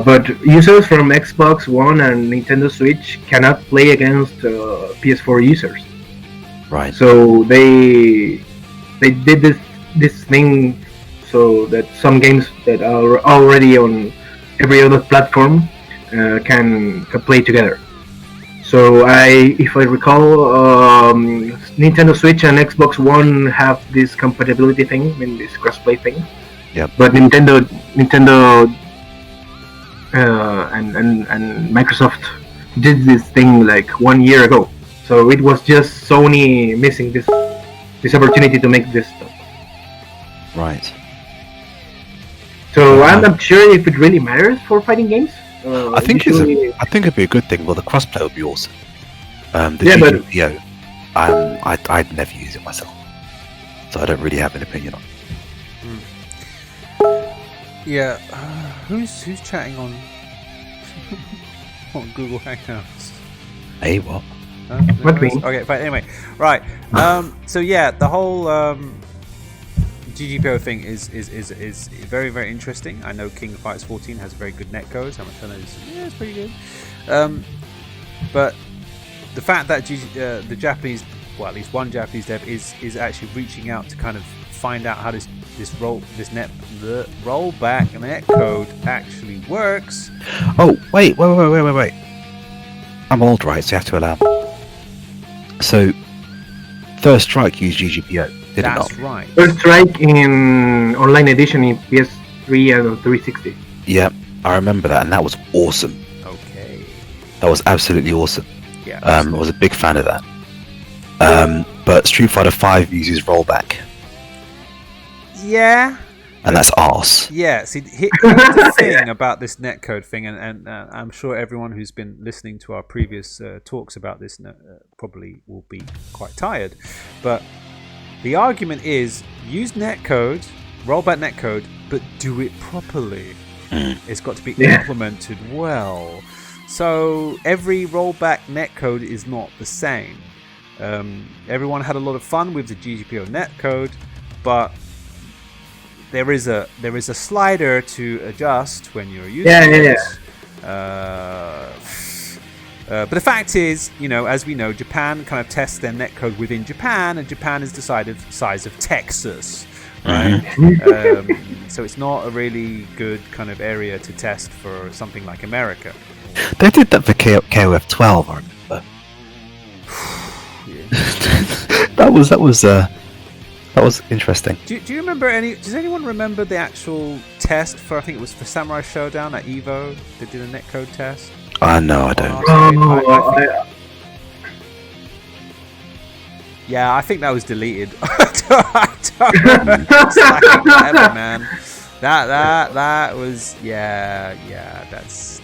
But users from Xbox One and Nintendo Switch cannot play against PS4 users. Right. So they did this thing so that some games that are already on every other platform can play together. So if I recall, Nintendo Switch and Xbox One have this compatibility thing, I mean this crossplay thing. Yep. But Nintendo and Microsoft did this thing like 1 year ago. So it was just Sony missing this opportunity to make this stuff. Right. So I'm not sure if it really matters for fighting games. I think it'd be a good thing. Well, the crossplay would be awesome. The Yeah, but- GGPO, I'd never use it myself, so I don't really have an opinion on it. yeah. Who's chatting on on Google Hangouts? Hey, what? What me? Okay, fine. Anyway, right. So yeah, the whole GGPO thing is very, very interesting. I know King of Fighters 14 has a very good netcode. How much I know is it's pretty good. But the fact that the Japanese, well, at least one Japanese dev is actually reaching out to kind of find out how the rollback netcode actually works. Oh, wait. I'm old, right? So you have to allow. So, First Strike used GGPO, did it not? That's right. First Strike in online edition in PS3 and 360. Yeah, I remember that, and that was awesome. Okay. That was absolutely awesome. Yeah. I was a big fan of that. But Street Fighter 5 uses rollback, Yeah. and that's arse. Yeah, see, here's the thing about this netcode thing, and I'm sure everyone who's been listening to our previous talks about this probably will be quite tired. But the argument is use netcode, rollback netcode, but do it properly. It's got to be implemented well. So every rollback netcode is not the same. Everyone had a lot of fun with the GGPO netcode, but there is a slider to adjust when you're using it. But the fact is, as we know, Japan kind of tests their netcode within Japan, and Japan is the size of Texas, right? So it's not a really good kind of area to test for something like America. They did that for KOF 12, I remember. That was interesting. Do you remember does anyone remember the actual test for, I think it was for Samurai Showdown at EVO? They did a netcode test? No, I don't. Yeah, I think that was deleted. I don't remember. It's like, whatever, man. That was that's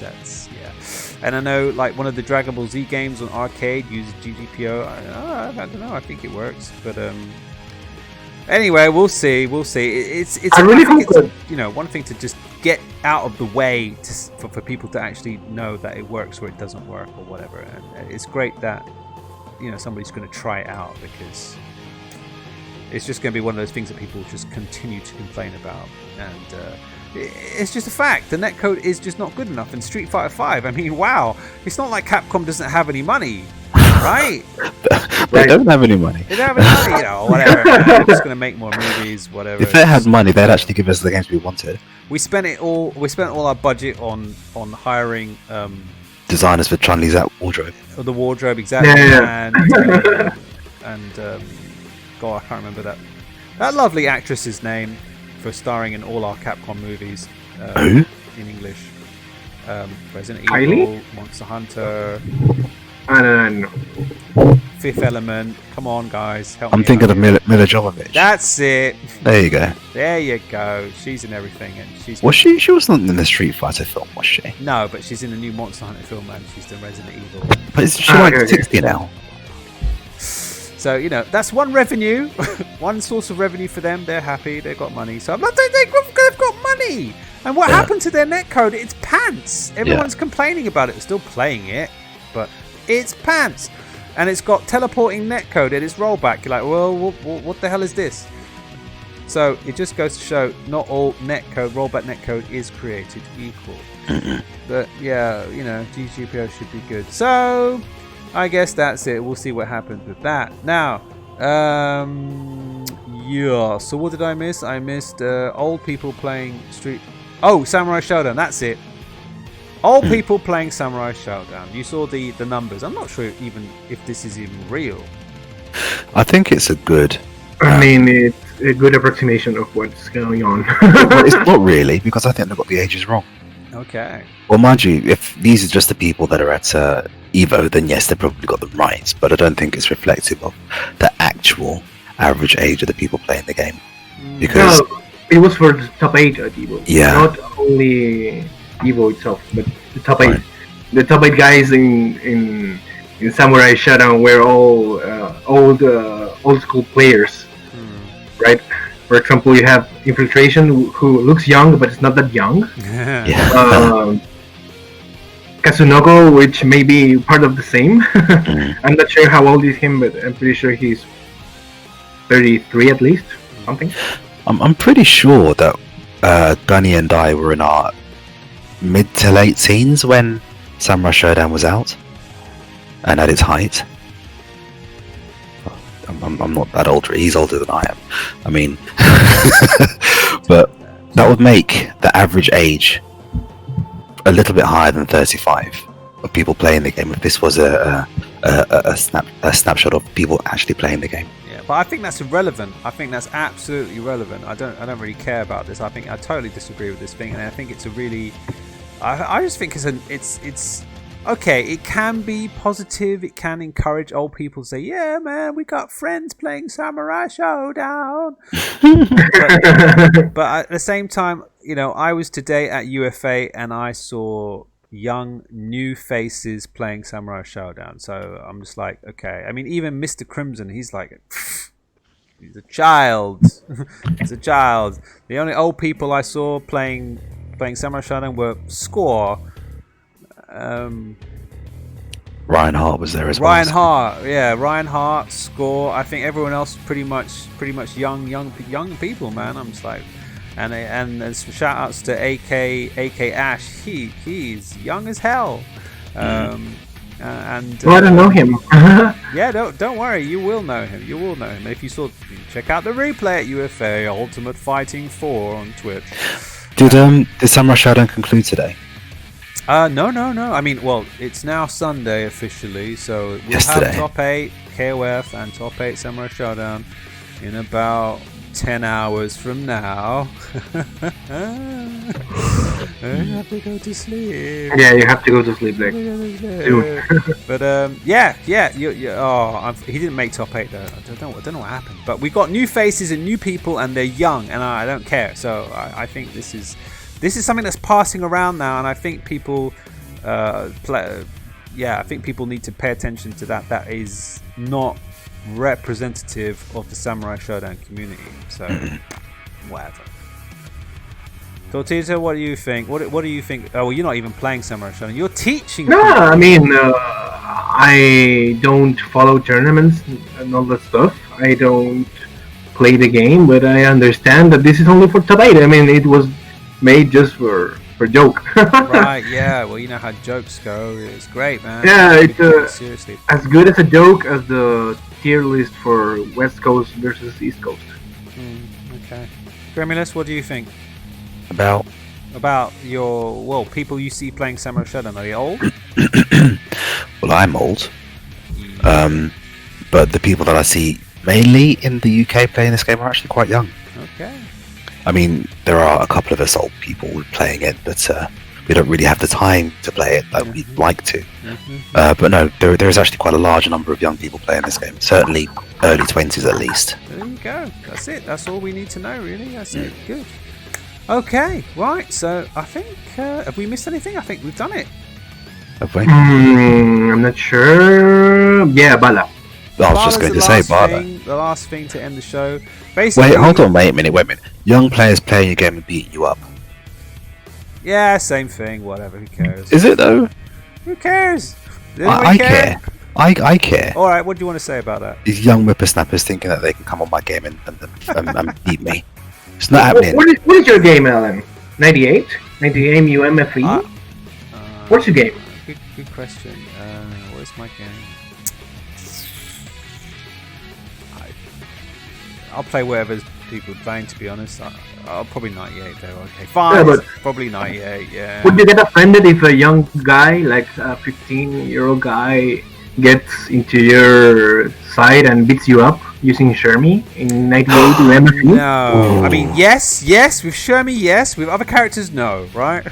And I know like one of the Dragon Ball Z games on arcade uses GGPO. I don't know. I think it works, but anyway, we'll see. It's I really hope one thing to just get out of the way for people to actually know that it works or it doesn't work or whatever. And it's great that somebody's going to try it out, because it's just going to be one of those things that people just continue to complain about, and it's just a fact. The netcode is just not good enough. In Street Fighter 5, I mean, wow, it's not like Capcom doesn't have any money, right? They don't have any money. They don't have any money, whatever. They're just going to make more movies, whatever. If they had money, they'd actually give us the games we wanted. We spent all our budget on hiring designers for Chun-Li's wardrobe. For the wardrobe, exactly. Yeah. And God, I can't remember that lovely actress's name for starring in all our Capcom movies. Who? In English. Resident Kylie? Evil, Monster Hunter, I don't know. Fifth Element. Come on, guys, help me. I'm thinking out. of Mila Jovovich. That's it. There you go. There you go. She's in everything, and she's. Was she? She wasn't in the Street Fighter film, was she? No, but she's in the new Monster Hunter film, and she's done Resident Evil. But is she like 60 now? So that's one revenue, one source of revenue for them. They're happy. They've got money. So I'm not saying they've got money. And what happened to their netcode? It's pants. Everyone's complaining about it. They're still playing it, but it's pants. And it's got teleporting netcode and it's rollback. You're like, well, what the hell is this? So it just goes to show not all netcode, rollback netcode is created equal. But yeah, GGPO should be good. So I guess that's it. We'll see what happens with that. Now, so what did I miss? I missed old people playing Samurai Showdown. That's it. Old people playing Samurai Showdown. You saw the numbers. I'm not sure even if this is even real. I think it's a good... I mean, it's a good approximation of what's going on. Well, it's not really, because I think they've got the ages wrong. Okay. Well, mind you, if these are just the people that are at EVO, then yes, they've probably got them right. But I don't think it's reflective of the actual average age of the people playing the game. Because it was for the top 8 at EVO. Yeah. Not only EVO itself, but the top 8. Right. The top 8 guys in Samurai Showdown were all old school players, right? For example, you have Infiltration, who looks young, but it's not that young. Kazunoko, which may be part of the same. I'm not sure how old is him, but I'm pretty sure he's 33 at least, something. I'm pretty sure that Gunny and I were in our mid to late teens when Samurai Showdown was out and at its height. I'm not that old. He's older than I am. I mean, but that would make the average age a little bit higher than 35 of people playing the game. If this was a snapshot of people actually playing the game. Yeah, but I think that's irrelevant. I think that's absolutely irrelevant. I don't really care about this. I totally disagree with this thing, and I think it's a really. I just think it's okay, it can be positive. It can encourage old people to say, yeah, man, we got friends playing Samurai Showdown. but at the same time, you know, I was today at UFA and I saw young, new faces playing Samurai Showdown. So I'm just like, okay. I mean, even Mr. Crimson, he's like, he's a child. He's a child. The only old people I saw playing Samurai Showdown were Score. Ryan Hart was there as well. Ryan Hart, Score. I think everyone else pretty much young people, man. I'm just like, and shout outs to AK Ash. He's young as hell. And I don't know him. Yeah, don't worry, you will know him. If you check out the replay at UFA Ultimate Fighting 4 on Twitch. Did Samurai Showdown conclude today? No. I mean, well, it's now Sunday officially, so we'll have top 8 KOF and top 8 Samurai Showdown in about 10 hours from now. I have to go to sleep. Yeah, you have to go to sleep, like. But he didn't make top 8 though. I don't know what happened. But we got new faces and new people, and they're young, and I don't care. So I think this is something that's passing around now, and I think people, I think people need to pay attention to that. That is not representative of the Samurai Showdown community. So, whatever. Tortita, what do you think? What do you think? Oh, well, you're not even playing Samurai Showdown. You're teaching. No, people. I mean, I don't follow tournaments and all that stuff. I don't play the game, but I understand that this is only for top 8. I mean, it was made just for joke. Right, yeah. Well, you know how jokes go. It's great, man. Yeah, it's seriously as good as a joke as the tier list for West Coast versus East Coast. Okay. Grimulus, what do you think? About people you see playing Samurai Showdown? Are they old? Well, I'm old. But the people that I see mainly in the UK playing this game are actually quite young. Okay. I mean, there are a couple of us old people playing it, but we don't really have the time to play it like we'd like to. But no, there is actually quite a large number of young people playing this game. Certainly early 20s at least. There you go. That's it. That's all we need to know, really. That's it. Good. Okay, right. So I think have we missed anything? I think we've done it. Have we? I'm not sure. Yeah, Bala. I was just going to say Bala. The last thing to end the show. Basically, wait a minute. Young players playing your game and beating you up. Yeah, same thing. Whatever. Who cares? Is it though? Who cares? I care. I care. All right. What do you want to say about that? These young whippersnappers thinking that they can come on my game and beat me. It's not happening. What is your game, Alan? 98? 98 UMFE? What's your game? Good question. Where's my game? I'll play whatever people are playing, to be honest. I'll probably 98 though. Okay, fine. Yeah, probably 98. Yeah. Would you get offended if a young guy, like a 15-year-old guy, gets into your side and beats you up using Shermie in 98 UMFE? No. I mean, yes. With Shermie, yes. With other characters, no. Right?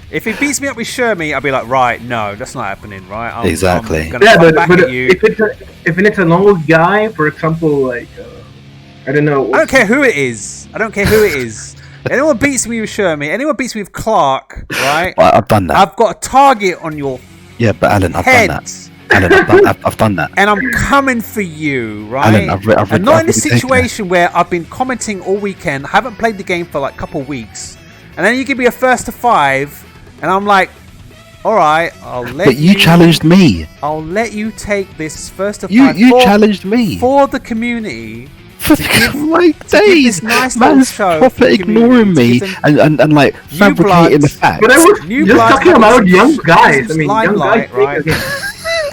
If he beats me up with Shermie, I'll be like, right, no, that's not happening, right? Exactly. I'm gonna fight back at you. If it's an old guy, for example, like I don't know. I don't care who it is. Anyone beats me with Shermie, anyone beats me with Clark, right? Well, I've done that. I've got a target on your but Alan, I've head. done that. Alan, I've done that. And I'm coming for you, right? Alan, I'm not in a situation where I've been commenting all weekend, haven't played the game for like a couple of weeks, and then you give me a first to 5, and I'm like, all right, I'll let you... But you challenged me. I'll let you take this first to 5. You challenged me. For the community. For my days, nice man's proper ignoring me and like fabricating the facts. But I was just talking about young guys. I mean, young guys, right?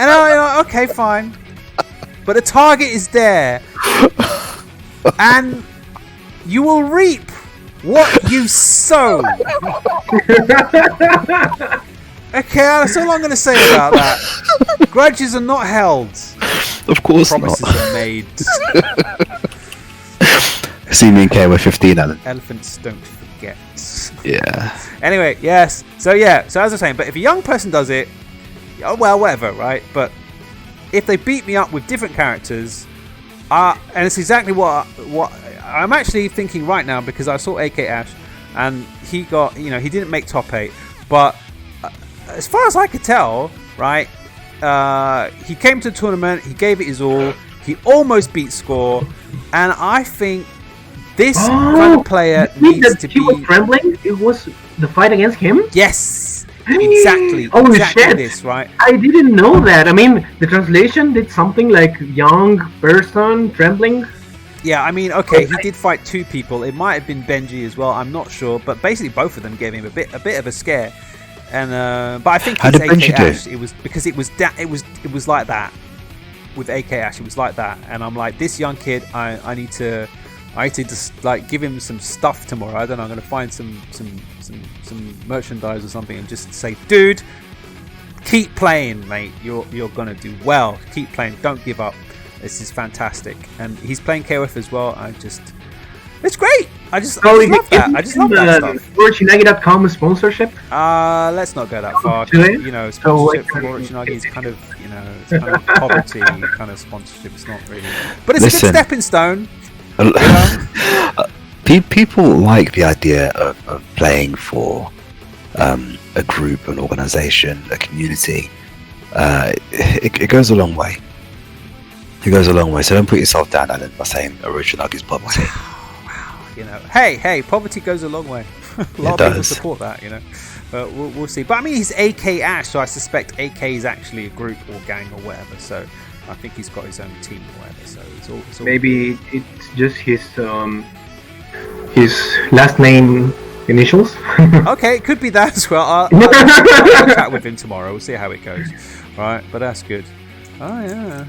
And I'm like, okay, fine. But the target is there, and you will reap what you sow. Okay, that's all I'm going to say about that. Grudges are not held. Of course Promises not. are made. See me and Kay, we're 15, Alan. Elephants don't forget. Yeah. Anyway, yes. So as I was saying, but if a young person does it, well, whatever, right? But if they beat me up with different characters, and it's exactly what I'm actually thinking right now, because I saw AK Ash, and he got, he didn't make top 8, but as far as I could tell, right, he came to the tournament, he gave it his all, he almost beat Score, and I think this kind of player needs to be. He was trembling. It was the fight against him. Yes, exactly. Oh exactly shit! This, right? I didn't know that. I mean, the translation did something like young person trembling. Yeah, I mean, okay, he did fight 2 people. It might have been Benji as well. I'm not sure, but basically both of them gave him a bit of a scare. And but I think How did Benji do? Ash, it was because it was like that with AK Ash. It was like that, and I'm like, this young kid, I need to just like give him some stuff tomorrow. I don't know. I'm gonna find some merchandise or something and just say, dude, keep playing, mate. You're gonna do well. Keep playing. Don't give up. This is fantastic. And he's playing KOF as well. It's great. I just love that. I just love that stuff. Orochinagi.com sponsorship. Let's not go that far. Sponsorship from Orochinagi is kind of, it's kind of poverty kind of sponsorship. It's not really, but it's a good stepping stone. People like the idea of playing for a group, an organization, a community. It goes a long way. It goes a long way. So don't put yourself down, Alan, by saying Orochinagi poverty. Wow. Hey, poverty goes a long way. A lot of people support that, But we'll see. But I mean, he's AK Ash, so I suspect AK is actually a group or gang or whatever. So I think he's got his own team or whatever. So it's all maybe it's just his last name initials. Okay, it could be that as well. I'll chat with him tomorrow. We'll see how it goes. Right, but that's good. Oh yeah.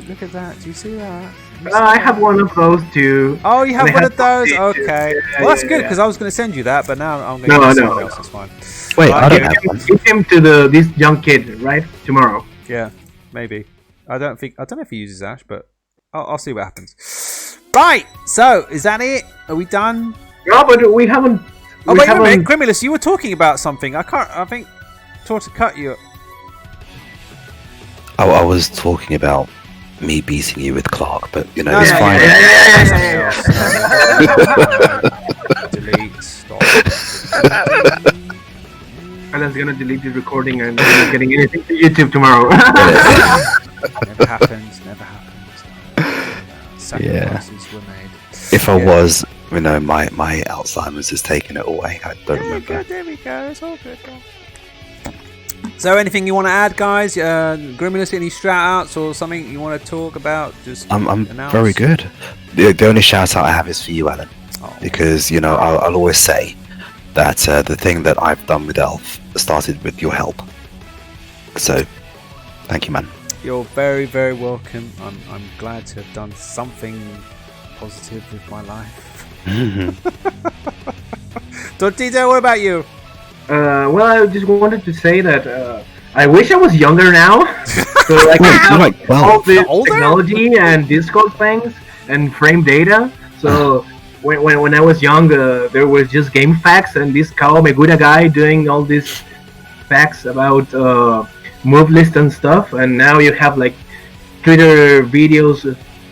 Look at that. Do you see that? I have one of those too. Oh, you have one of those? Okay. Well, that's good, because I was going to send you that, but now I'm going to get someone else. It's fine. Wait, I don't have one. Give him to this young kid, right? Tomorrow. Yeah, maybe. I don't know if he uses Ash, but I'll see what happens. Right. So, is that it? Are we done? No, but we haven't. Oh, wait a minute. Grimulus, you were talking about something. I think Torta cut you. I was talking about me beating you with Clark, but it's fine. Delete. Stop. Alan's gonna delete the recording and not getting anything to YouTube tomorrow. Never happened. Sacrifices were made. If I was, my Alzheimer's has taken it away. I don't remember. There we go. It's all good. So, anything you want to add, guys? Grimulus, any shout-outs or something you want to talk about? Just I'm very good. The only shout-out I have is for you, Alan, because I'll always say that the thing that I've done with Elf started with your help. So, thank you, man. You're very, very welcome. I'm glad to have done something positive with my life. Tortita, what about you? Well, I just wanted to say that I wish I was younger now, so I can have all this technology and Discord things and frame data. So when I was young, there was just game facts and this Kao Megura guy doing all these facts about move list and stuff. And now you have like Twitter videos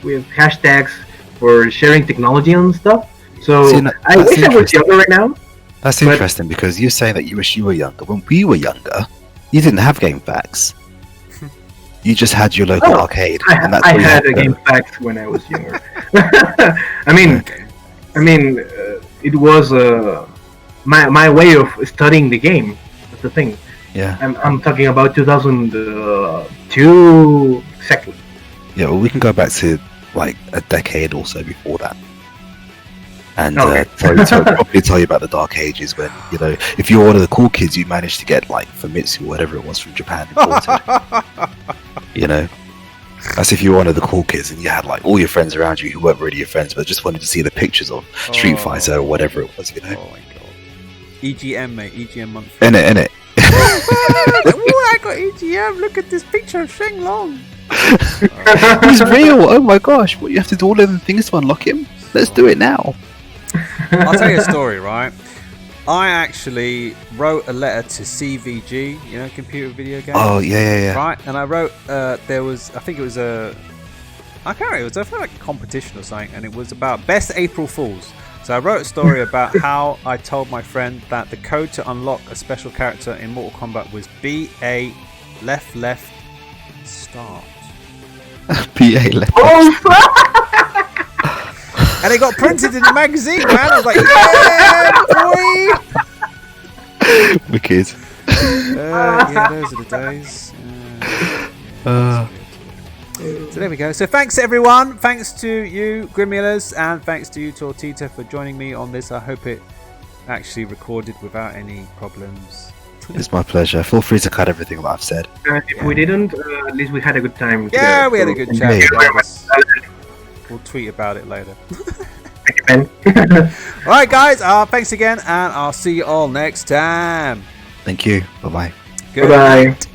with hashtags for sharing technology and stuff. So I wish I was younger right now. That's interesting, because you say that you wish you were younger. When we were younger, you didn't have game facts. You just had your local arcade. I had a game facts when I was younger. I mean, it was my way of studying the game. That's the thing. Yeah. I'm talking about 2002 exactly. Yeah, well, we can go back to like a decade or so before that. And probably tell you about the dark ages when, if you're one of the cool kids, you managed to get like Famitsu or whatever it was from Japan imported. That's if you were one of the cool kids and you had like all your friends around you who weren't really your friends but just wanted to see the pictures of Street Fighter or whatever it was, Oh my god. EGM, mate. EGM month. In it. Oh, I got EGM. Look at this picture of Sheng Long. He's real. Oh my gosh. What, you have to do all of the things to unlock him? Let's do it now. I'll tell you a story, right? I actually wrote a letter to CVG, you know, computer video game. Oh yeah. Right, and I wrote. There was, I think it was a. I can't remember. It was, I feel like a competition or something, and it was about best April Fools. So I wrote a story about how I told my friend that the code to unlock a special character in Mortal Kombat was BA left start. PA left. Oh, And it got printed in the magazine, man. I was like, yeah, boy. Wicked. Yeah, those are the days. So there we go. So thanks everyone. Thanks to you, Grimulus, and thanks to you, Tortita, for joining me on this. I hope it actually recorded without any problems. It's my pleasure. Feel free to cut everything that I've said. if we didn't, at least we had a good time. Yeah, together, we had a so- good Thank chat. you very much. We'll tweet about it later. Man. All right, guys. Thanks again, and I'll see you all next time. Thank you. Bye bye. Good Bye-bye. night.